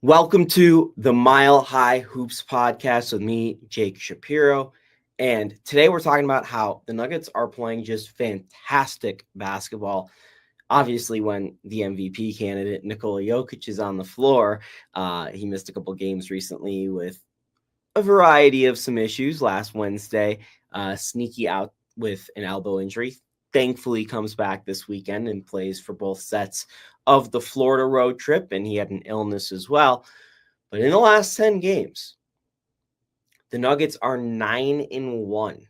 Welcome to the Mile High Hoops podcast with me, Jake Shapiro. And today we're talking about how the Nuggets are playing just fantastic basketball. Obviously, when the MVP candidate Nikola Jokic is on the floor, he missed a couple games recently with a variety of some issues. Last Wednesday, sneaky out with an elbow injury. Thankfully, comes back this weekend and plays for both sets of the Florida road trip, and he had an illness as well. But in the last 10 games, the Nuggets are 9-1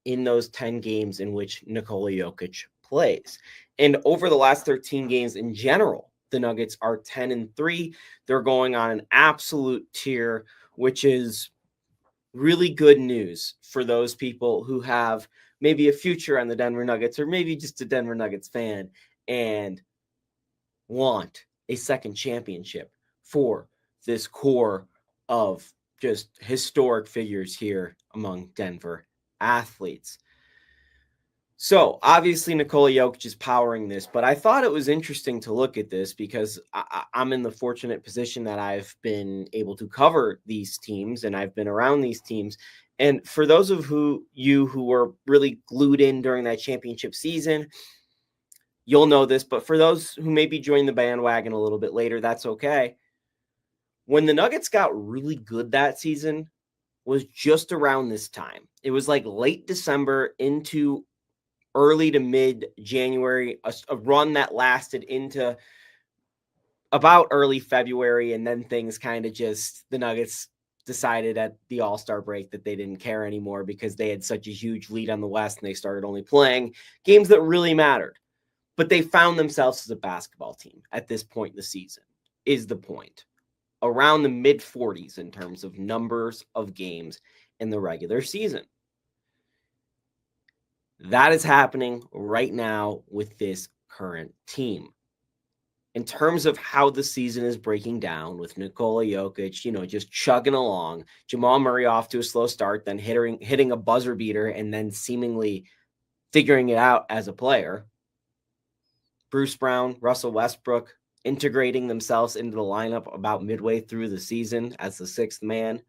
in those 10 games in which Nikola Jokic plays. And over the last 13 games in general, the Nuggets are 10-3. They're going on an absolute tear, which is really good news for those people who have maybe a future on the Denver Nuggets or maybe just a Denver Nuggets fan and want a second championship for this core of just historic figures here among Denver athletes. So obviously Nikola Jokic is powering this, but I thought it was interesting to look at this because I'm in the fortunate position that I've been able to cover these teams and I've been around these teams. And for those of you who were really glued in during that championship season, you'll know this, but for those who maybe joined the bandwagon a little bit later, that's okay. When the Nuggets got really good that season was just around this time. It was like late December into early to mid January, a run that lasted into about early February. And then things kind of just, the Nuggets decided at the All-Star break that they didn't care anymore because they had such a huge lead on the West and they started only playing games that really mattered. But they found themselves as a basketball team at this point in the season, is the point. Around the mid 40s in terms of numbers of games in the regular season. That is happening right now with this current team. In terms of how the season is breaking down with Nikola Jokic, just chugging along, Jamal Murray off to a slow start, then hitting a buzzer beater, and then seemingly figuring it out as a player. Bruce Brown, Russell Westbrook integrating themselves into the lineup about midway through the season as the sixth man.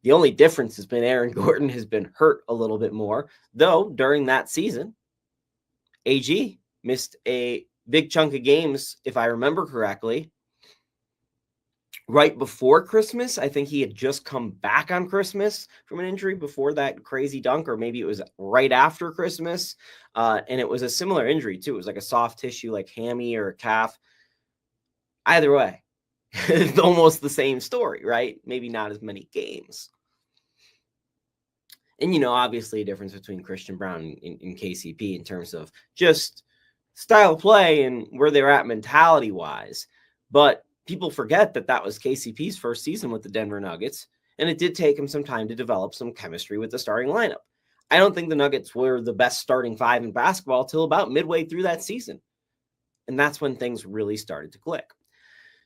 The only difference has been Aaron Gordon has been hurt a little bit more, though during that season, AG missed a big chunk of games, if I remember correctly, right before Christmas. I think he had just come back on Christmas from an injury before that crazy dunk, or maybe it was right after Christmas. And it was a similar injury too. It was like a soft tissue, like hammy or a calf. Either way, it's almost the same story, right? Maybe not as many games. And, obviously a difference between Christian Brown and KCP in terms of just style of play and where they're at mentality-wise. But people forget that was KCP's first season with the Denver Nuggets, and it did take him some time to develop some chemistry with the starting lineup. I don't think the Nuggets were the best starting five in basketball till about midway through that season. And that's when things really started to click.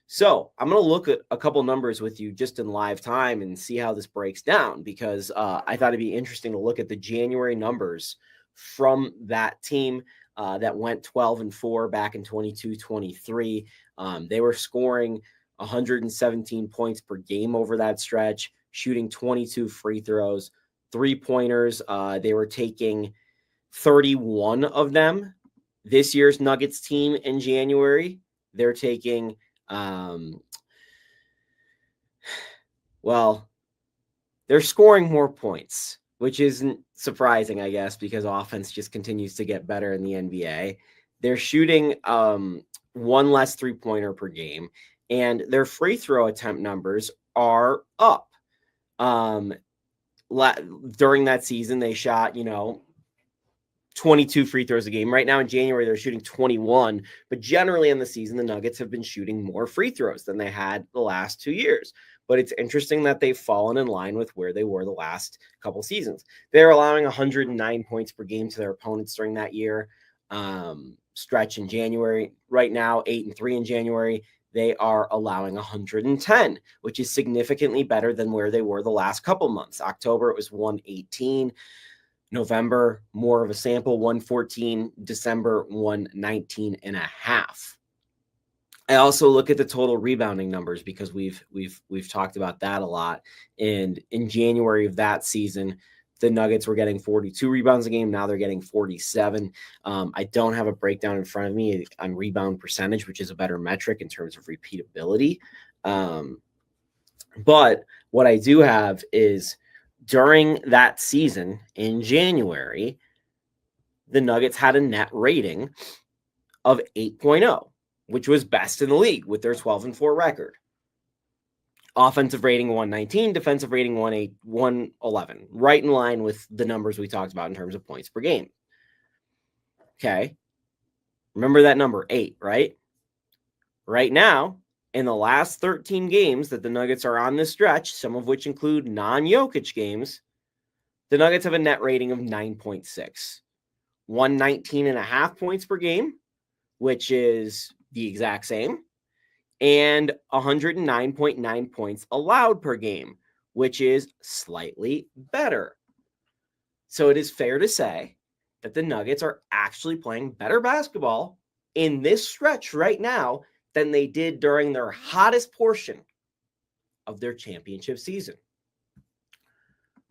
So I'm going to look at a couple numbers with you just in live time and see how this breaks down, because I thought it'd be interesting to look at the January numbers from that team that went 12-4 back in 22-23. They were scoring 117 points per game over that stretch, shooting 22 free throws, 3-pointers. They were taking 31 of them. This year's Nuggets team in January, they're taking they're scoring more points, which isn't surprising, I guess, because offense just continues to get better in the NBA. They're shooting one less 3-pointer per game, and their free throw attempt numbers are up. During that season, they shot, 22 free throws a game. Right now in January, they're shooting 21, but generally in the season, the Nuggets have been shooting more free throws than they had the last 2 years. But it's interesting that they've fallen in line with where they were the last couple seasons. They're allowing 109 points per game to their opponents during that year stretch in January. Right now, 8-3 in January, they are allowing 110, which is significantly better than where they were the last couple months. October, it was 118. November, more of a sample, 114. December, 119.5. I also look at the total rebounding numbers because we've talked about that a lot. And in January of that season, the Nuggets were getting 42 rebounds a game. Now they're getting 47. I don't have a breakdown in front of me on rebound percentage, which is a better metric in terms of repeatability. But what I do have is during that season in January, the Nuggets had a net rating of 8.0, which was best in the league with their 12-4 record. Offensive rating 119, defensive rating 111, right in line with the numbers we talked about in terms of points per game. Okay. Remember that number 8, right? Right now, in the last 13 games that the Nuggets are on this stretch, some of which include non-Jokic games, the Nuggets have a net rating of 9.6. 119.5 points per game, which is the exact same, and 109.9 points allowed per game, which is slightly better. So it is fair to say that the Nuggets are actually playing better basketball in this stretch right now than they did during their hottest portion of their championship season.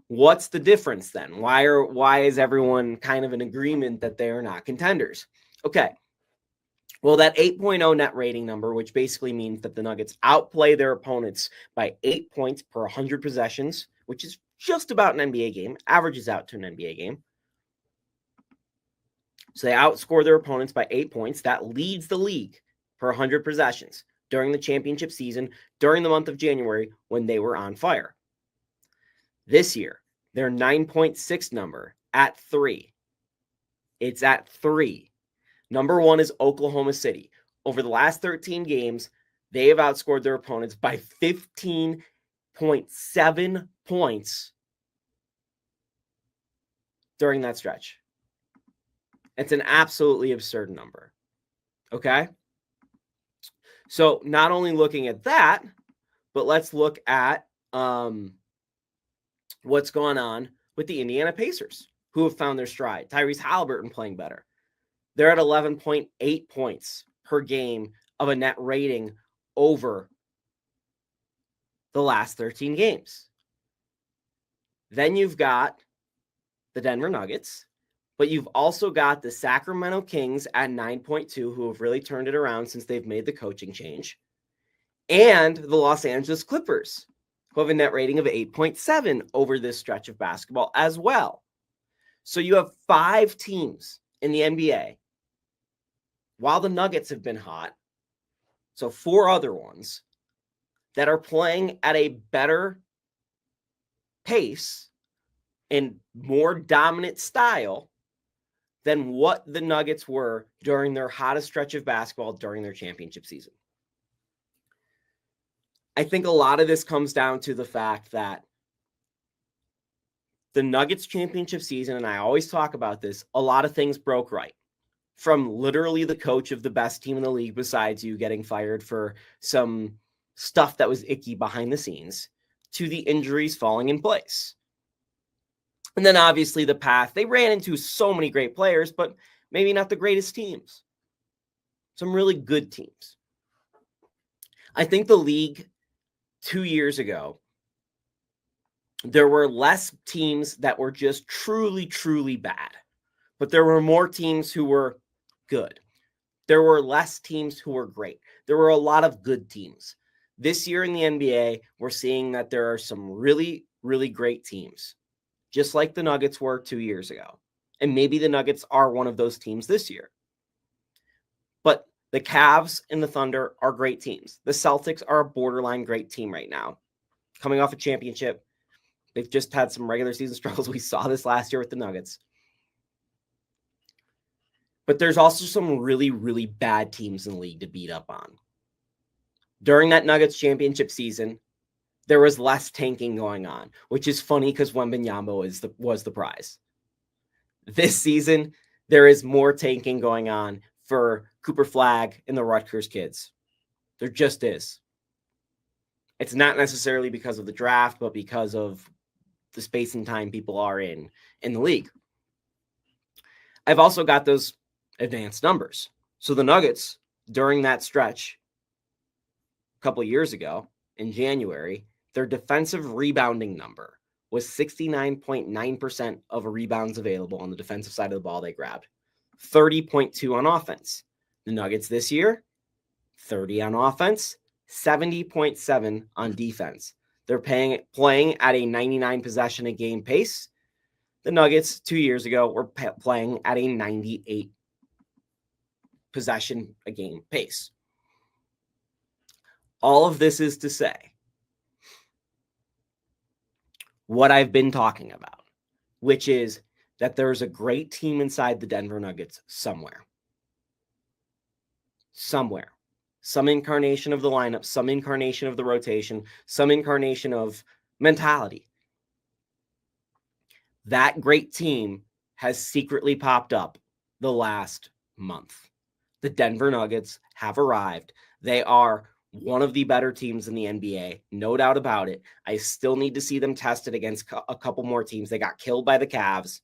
What's the difference then? Why is everyone kind of in agreement that they are not contenders? Okay. Well, that 8.0 net rating number, which basically means that the Nuggets outplay their opponents by 8 points per 100 possessions, which is just about an NBA game, averages out to an NBA game. So they outscore their opponents by 8 points. That leads the league per 100 possessions during the championship season, during the month of January when they were on fire. This year, their 9.6 number at 3. It's at 3. Number 1 is Oklahoma City. Over the last 13 games, they have outscored their opponents by 15.7 points during that stretch. It's an absolutely absurd number. Okay? So not only looking at that, but let's look at what's going on with the Indiana Pacers, who have found their stride. Tyrese Halliburton playing better. They're at 11.8 points per game of a net rating over the last 13 games. Then you've got the Denver Nuggets, but you've also got the Sacramento Kings at 9.2, who have really turned it around since they've made the coaching change, and the Los Angeles Clippers, who have a net rating of 8.7 over this stretch of basketball as well. So you have 5 teams in the NBA, while the Nuggets have been hot, so 4 other ones that are playing at a better pace and more dominant style than what the Nuggets were during their hottest stretch of basketball during their championship season. I think a lot of this comes down to the fact that the Nuggets championship season, and I always talk about this, a lot of things broke right. From literally the coach of the best team in the league besides you getting fired for some stuff that was icky behind the scenes, to the injuries falling in place. And then obviously the path, they ran into so many great players, but maybe not the greatest teams. Some really good teams. I think the league 2 years ago, there were less teams that were just truly, truly bad, but there were more teams who were good. There were less teams who were great. There were a lot of good teams. This year in the NBA, we're seeing that there are some really, really great teams, just like the Nuggets were 2 years ago. And maybe the Nuggets are one of those teams this year. But the Cavs and the Thunder are great teams. The Celtics are a borderline great team right now. Coming off a championship, they've just had some regular season struggles. We saw this last year with the Nuggets. But there's also some really, really bad teams in the league to beat up on. During that Nuggets championship season, there was less tanking going on, which is funny because Wembanyama was the prize. This season, there is more tanking going on for Cooper Flagg and the Rutgers kids. There just is. It's not necessarily because of the draft, but because of the space and time people are in the league. I've also got those advanced numbers. So the Nuggets, during that stretch, couple years ago in January, their defensive rebounding number was 69.9% of rebounds available on the defensive side of the ball they grabbed, 30.2 on offense. The Nuggets this year, 30 on offense, 70.7 on defense. They're playing at a 99 possession a game pace. The Nuggets 2 years ago were playing at a 98 possession a game pace. All of this is to say what I've been talking about, which is that there's a great team inside the Denver Nuggets somewhere. Some incarnation of the lineup, some incarnation of the rotation, some incarnation of mentality. That great team has secretly popped up the last month. The Denver Nuggets have arrived. They are one of the better teams in the NBA, no doubt about it. I still need to see them tested against a couple more teams. They got killed by the Cavs.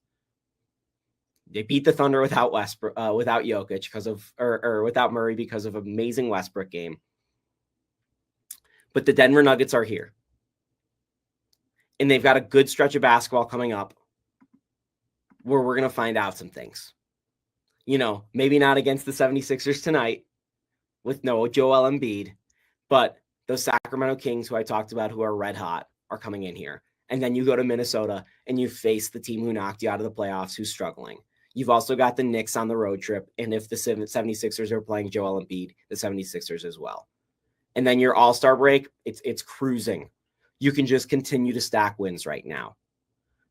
They beat the Thunder without Westbrook, without Jokic because of, or without Murray because of an amazing Westbrook game. But the Denver Nuggets are here. And they've got a good stretch of basketball coming up where we're going to find out some things. You know, maybe not against the 76ers tonight with no Joel Embiid, but those Sacramento Kings who I talked about who are red hot are coming in here. And then you go to Minnesota and you face the team who knocked you out of the playoffs who's struggling. You've also got the Knicks on the road trip. And if the 76ers are playing Joel Embiid, the 76ers as well. And then your all-star break, it's cruising. You can just continue to stack wins right now.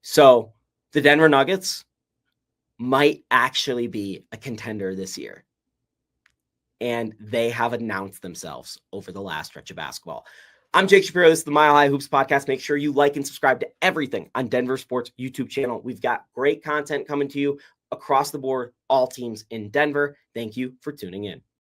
So the Denver Nuggets might actually be a contender this year. And they have announced themselves over the last stretch of basketball. I'm Jake Shapiro. This is the Mile High Hoops podcast. Make sure you like and subscribe to everything on Denver Sports YouTube channel. We've got great content coming to you across the board, all teams in Denver. Thank you for tuning in.